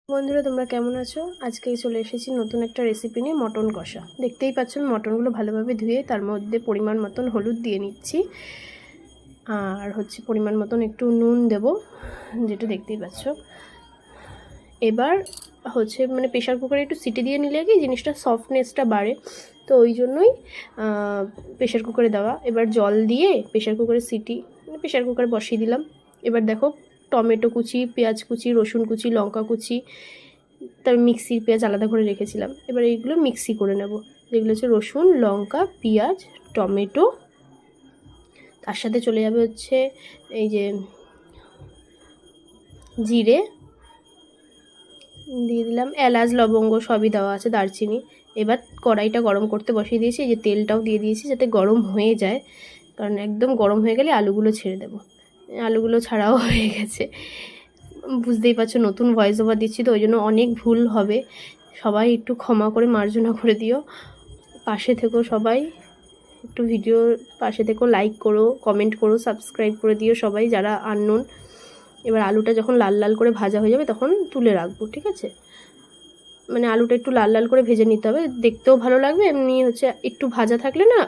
বন্ধুরা তোমরা কেমন আছো? আজকে চলে এসেছি নতুন একটা রেসিপি নিয়ে, মটন কষা। দেখতেই পাচ্ছ আমি মটনগুলো ভালোভাবে ধুয়ে তার মধ্যে পরিমাণ মতন হলুদ দিয়ে নিচ্ছি, আর পরিমাণ মতন একটু নুন দেব, যেটা দেখতেই পাচ্ছ। এবার প্রেশার কুকারে একটু সিটি দিয়ে নিলে কি জিনিসটা সফটনেসটা বাড়ে, তো ওই জন্যই প্রেশার কুকারে দেওয়া। এবার জল দিয়ে প্রেশার কুকারে বসিয়ে দিলাম। এবার দেখো, টমেটো কুচি, পেঁয়াজ কুচি, রসুন কুচি, লঙ্কা কুচি, তার মিক্সির পেঁয়াজ আলাদা করে রেখেছিলাম। এবার এইগুলো মিক্সি করে নেব, যেগুলো হচ্ছে রসুন, লঙ্কা, পেঁয়াজ, টমেটো। তার সাথে চলে যাবে এই যে জিরে দিয়ে দিলাম, এলাচ, লবঙ্গ সবই দেওয়া আছে, দারচিনি। এবার কড়াইটা গরম করতে বসিয়ে দিয়েছি, এই যে তেলটাও দিয়ে দিয়েছি যাতে গরম হয়ে যায়, কারণ একদম গরম হয়ে গেলে আলুগুলো ছেড়ে দেবো। আলুগুলো ছাড়াও হয়ে গেছে। বুঝতেই পারছো নতুন ভয়েস ওভার দিচ্ছি, তো ওই জন্য অনেক ভুল হবে, সবাই একটু ক্ষমা করে মার্জনা করে দিও। পাশে থেকো সবাই, একটু ভিডিওর পাশে থেকো, লাইক করো, কমেন্ট করো, সাবস্ক্রাইব করে দিও সবাই যারা আননোন। এবার আলুটা যখন লাল লাল করে ভাজা হয়ে যাবে তখন তুলে রাখবো, ঠিক আছে? আলুটা একটু লাল লাল করে ভেজে নিতে হবে, দেখতেও ভালো লাগবে। এমনি একটু ভাজা থাকলে না,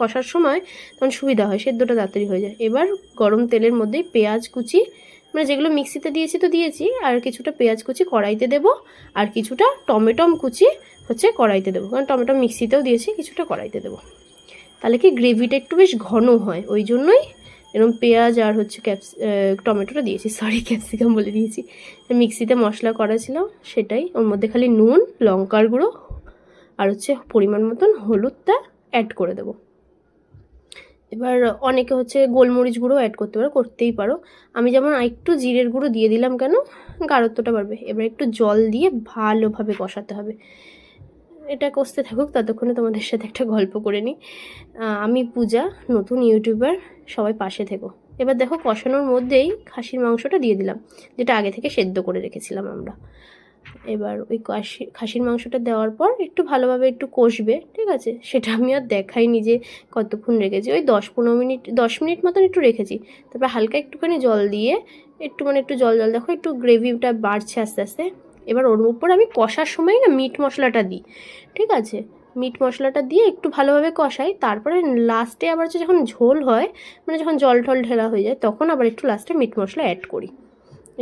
কষার সময় তখন সুবিধা হয়, সেদ্ধটা তাড়াতাড়ি হয়ে যায়। এবার গরম তেলের মধ্যেই পেঁয়াজ কুচি, যেগুলো মিক্সিতে দিয়েছি তো দিয়েছি, আর কিছুটা পেঁয়াজ কুচি কড়াইতে দেবো, আর কিছুটা টমেটম কুচি কড়াইতে দেবো, কারণ টমেটো মিক্সিতেও দিয়েছি, কিছুটা কড়াইতে দেবো। তাহলে কি গ্রেভিটা একটু বেশ ঘন হয়, ওই জন্যই এরকম পেঁয়াজ আর টমেটোটা দিয়েছি, ক্যাপসিকাম বলে দিয়েছি। মিক্সিতে মশলা করা ছিল সেটাই, ওর মধ্যে খালি নুন, লঙ্কার গুঁড়ো আর পরিমাণ মতন হলুদটা অ্যাড করে দেবো। এবার অনেকে গোলমরিচ গুঁড়ো অ্যাড করতেই পারো। আমি যেমন একটু জিরের গুঁড়ো দিয়ে দিলাম, কেন গাঢ়ত্বটা বাড়বে। এবার একটু জল দিয়ে ভালোভাবে কষাতে হবে। এটা কষতে থাকুক, ততক্ষণে তোমাদের সাথে একটা গল্প করে নিই। আমি পূজা, নতুন ইউটিউবার, সবাই পাশে থেকো। এবার দেখো, কষানোর মধ্যেই খাসির মাংসটা দিয়ে দিলাম, যেটা আগে থেকে সেদ্ধ করে রেখেছিলাম আমরা। এবার ওই খাসির মাংসটা দেওয়ার পর একটু ভালোভাবে একটু কষবে, ঠিক আছে? সেটা আমি আর দেখাইনি যে কতক্ষণ রেখেছি, ওই 10 মিনিট মতন একটু রেখেছি। তারপর হালকা একটুখানি জল দিয়ে একটু জল দেখো, একটু গ্রেভিটা বাড়ছে আস্তে আস্তে। এবার ওর উপর আমি কষার সময় না মিট মশলাটা দিই, ঠিক আছে? মিট মশলাটা দিয়ে একটু ভালোভাবে কষাই, তারপরে লাস্টে আবার যখন ঝোল হয়, যখন জল টল ঢেলা হয়ে যায়, তখন আবার একটু লাস্টে মিট মশলা অ্যাড করি।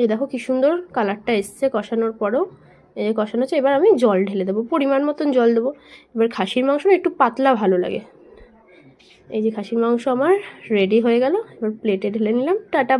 এই দেখো কি সুন্দর কালারটা এসছে কষানোর পরেও। কষানো হচ্ছে, এবার আমি জল ঢেলে দেবো, পরিমাণ মতন জল দেবো। এবার খাসির মাংস একটু পাতলা ভালো লাগে। এই যে খাসির মাংস আমার রেডি হয়ে গেল, এবার প্লেটে ঢেলে নিলাম। টাটা।